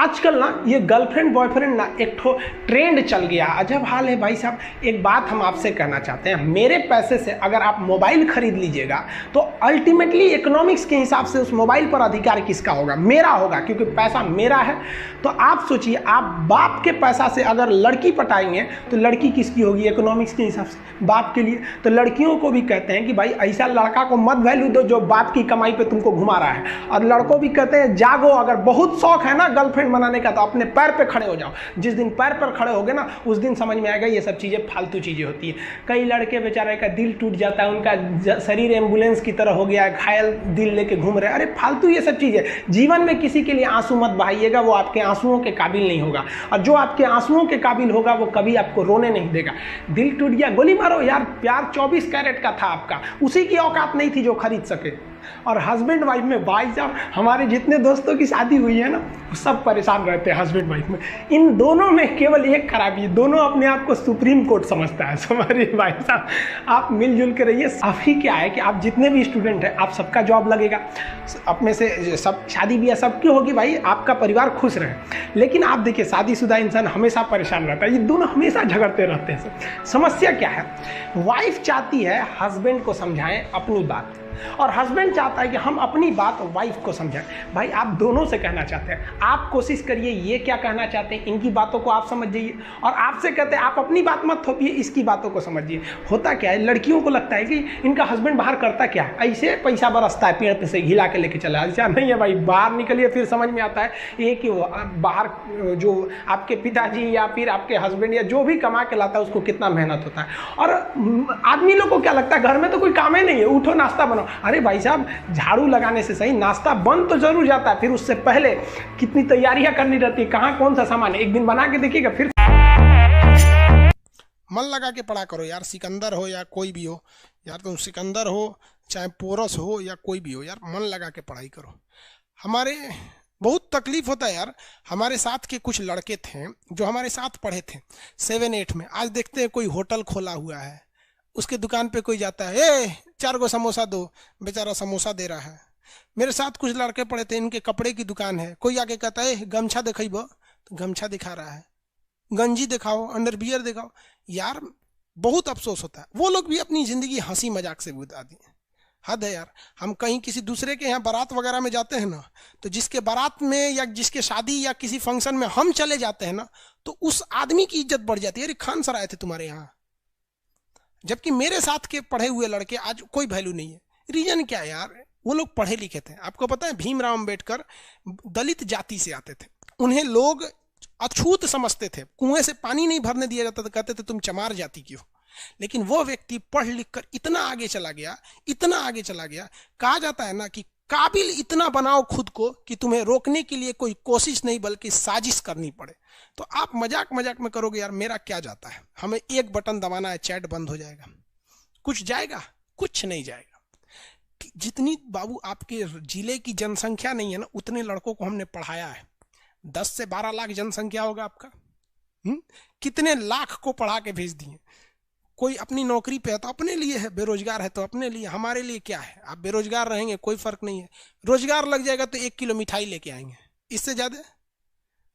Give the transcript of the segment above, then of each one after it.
आजकल ना ये गर्लफ्रेंड बॉयफ्रेंड ना एक ठो ट्रेंड चल गया, अजब हाल है भाई साहब। एक बात हम आपसे कहना चाहते हैं, मेरे पैसे से अगर आप मोबाइल खरीद लीजिएगा तो अल्टीमेटली इकोनॉमिक्स के हिसाब से उस मोबाइल पर अधिकार किसका होगा? मेरा होगा, क्योंकि पैसा मेरा है। तो आप सोचिए, आप बाप के पैसा से अगर लड़की पटाएंगे तो लड़की किसकी होगी? इकोनॉमिक्स के हिसाब से बाप के लिए। तो लड़कियों को भी कहते हैं कि भाई ऐसा लड़का को मत वैल्यू दो जो बाप की कमाई पे तुमको घुमा रहा है, और लड़कों भी कहते हैं जागो, अगर बहुत शौक है ना गर्लफ्रेंड बनाने का तो अपने पैर पे खड़े हो जाओ। जिस दिन पैर पर खड़े होगे ना उस दिन समझ में आएगा ये सब चीज़ें फालतू चीज़ें होती है। कई लड़के बेचारे का दिल टूट जाता है, उनका शरीर एम्बुलेंस की तरह हो गया है, घायल दिल लेके घूम रहे हैं। अरे फालतू ये सब चीज़ें। जीवन में किसी के लिए आंसू मत बहाइएगा, वो आपके आंसुओं के काबिल नहीं होगा, और जो आपके आंसुओं के काबिल होगा वो कभी आपको रोने नहीं देगा। दिल टूट गया, गोली मारो यार, प्यार 24 कैरेट का था आपका, उसी की औकात नहीं थी जो खरीद सके। और हस्बैंड वाइफ में भाई साहब, हमारे जितने दोस्तों की शादी हुई है ना वो सब परेशान रहते हैं हस्बैंड वाइफ में। इन दोनों में केवल एक खराबी है, दोनों अपने आप को सुप्रीम कोर्ट समझता है। हमारे भाई साहब, आप मिलजुल के रहिए। अभी क्या है कि आप जितने भी स्टूडेंट हैं आप सबका जॉब लगेगा, अपने से सब शादी ब्याह सबकी होगी भाई, आपका परिवार खुश रहे। लेकिन आप देखिए, शादीशुदा इंसान हमेशा परेशान रहता है, ये दोनों हमेशा झगड़ते रहते हैं। समस्या क्या है? वाइफ चाहती है हस्बैंड को समझाएं अपनी बात, और हस्बैंड चाहता है कि हम अपनी बात वाइफ को समझाएं। भाई आप दोनों से कहना चाहते हैं, आप कोशिश करिए ये क्या कहना चाहते हैं, इनकी बातों को आप समझ जाइए, और आपसे कहते हैं आप अपनी बात मत थोपिए, इसकी बातों को समझिए। होता क्या है, लड़कियों को लगता है कि इनका हस्बैंड बाहर करता क्या है, ऐसे पैसा बरसता है पेड़ पे से हिला के लेके चला। ऐसा नहीं है भाई, बाहर निकलिए फिर समझ में आता है ये कि बाहर जो आपके पिताजी या फिर आपके हस्बैंड या जो भी कमा के लाता है उसको कितना मेहनत होता है। और आदमी लोग को क्या लगता है, घर में तो कोई काम ही नहीं है, उठो नाश्ता बनाओ। अरे भाई साहब, झाड़ू लगाने से सही नाश्ता बन तो जरूर जाता है, फिर उससे पहले कितनी तैयारियां करनी रहती है, कहाँ कौन सा सामान है, एक दिन बना के देखिएगा। फिर मन लगा के पढ़ा करो यार, सिकंदर हो या कोई भी हो यार, तुम सिकंदर हो चाहे पोरस हो या कोई भी हो यार, मन लगा के पढ़ाई करो। हमारे बहुत तकलीफ होता है यार। हमारे साथ के कुछ लड़के थे जो हमारे साथ पढ़े थे 7-8 में, आज देखते हैं कोई होटल खोला हुआ है, उसके दुकान पे कोई जाता है, ए 4 गो समोसा दो, बेचारा समोसा दे रहा है। मेरे साथ कुछ लड़के पड़े थे, इनके कपड़े की दुकान है, कोई आके कहता है गमछा दिखाइबो, तो गमछा दिखा रहा है, गंजी दिखाओ, अंडरवियर दिखाओ। यार बहुत अफसोस होता है। वो लोग भी अपनी जिंदगी हंसी मजाक से बिता दी। हद है यार। हम कहीं किसी दूसरे के यहाँ बारात वगैरह में जाते हैं ना, तो जिसके बारात में या जिसके शादी या किसी फंक्शन में हम चले जाते हैं ना, तो उस आदमी की इज्जत बढ़ जाती है। अरे खान सर आए थे तुम्हारे यहाँ, जबकि मेरे साथ के पढ़े हुए लड़के आज कोई वैल्यू नहीं है। रीजन क्या है यार? वो लोग पढ़े लिखे थे। आपको पता है भीमराव अंबेडकर दलित जाति से आते थे, उन्हें लोग अछूत समझते थे, कुएं से पानी नहीं भरने दिया जाता था, कहते थे तुम चमार जाति की हो। लेकिन वो व्यक्ति पढ़ लिख कर इतना आगे चला गया, इतना आगे चला गया। कहा जाता है ना कि काबिल इतना बनाओ खुद को कि तुम्हें रोकने के लिए कोई कोशिश नहीं बल्कि साजिश करनी पड़े। तो आप मजाक मजाक में करोगे यार, मेरा क्या जाता है, हमें एक बटन दबाना है, चैट बंद हो जाएगा। कुछ जाएगा? कुछ नहीं जाएगा। जितनी बाबू आपके जिले की जनसंख्या नहीं है ना, उतने लड़कों को हमने पढ़ाया है। 10 से 12 लाख जनसंख्या होगा आपका। कितने लाख को पढ़ा के भेज दिए। कोई अपनी नौकरी पे है तो अपने लिए है, बेरोजगार है तो अपने लिए, हमारे लिए क्या है? आप बेरोजगार रहेंगे कोई फर्क नहीं है, रोजगार लग जाएगा तो 1 किलो मिठाई लेके आएंगे, इससे ज्यादा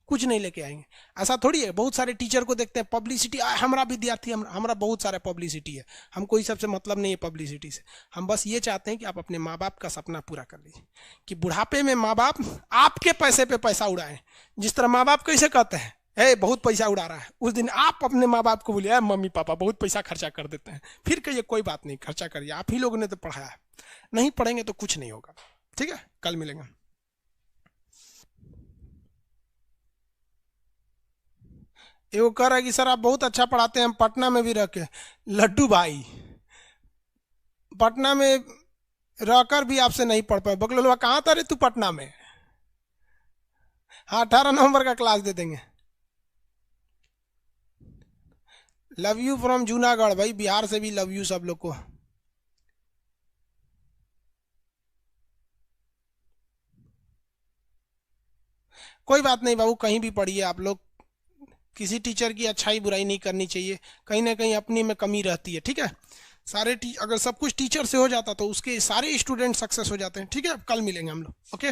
कुछ नहीं लेके आएंगे। ऐसा थोड़ी है। बहुत सारे टीचर को देखते हैं पब्लिसिटी, हमारा विद्यार्थी, हमारा बहुत सारा पब्लिसिटी है, हमको इस सबसे मतलब नहीं है पब्लिसिटी से। हम बस ये चाहते हैं कि आप अपने माँ बाप का सपना पूरा कर लीजिए, कि बुढ़ापे में माँ बाप आपके पैसे पे पैसा उड़ाएं। जिस तरह माँ बाप कैसे कहते हैं बहुत पैसा उड़ा रहा है, उस दिन आप अपने माँ बाप को बोलिए मम्मी पापा बहुत पैसा खर्चा कर देते हैं, फिर कहिए कोई बात नहीं खर्चा करिए, आप ही लोगों ने तो पढ़ाया है। नहीं पढ़ेंगे तो कुछ नहीं होगा। ठीक है, कल मिलेंगे। एगो कह रहा है कि सर आप बहुत अच्छा पढ़ाते हैं, हम पटना में भी रह के। लड्डू भाई, पटना में रहकर भी आपसे नहीं पढ़ पाए। बगलोलवा कहाँ था रे तू पटना में? हाँ 18 नवंबर का क्लास दे देंगे। Love you from Junagadh. भाई बिहार से भी लव यू सब लोग को। कोई बात नहीं बाबू, कहीं भी पढ़िए आप लोग, किसी टीचर की अच्छाई बुराई नहीं करनी चाहिए, कहीं ना कहीं अपनी में कमी रहती है। ठीक है, सारे अगर सब कुछ टीचर से हो जाता तो उसके सारे स्टूडेंट सक्सेस हो जाते हैं। ठीक है, कल मिलेंगे हम लोग। ओके।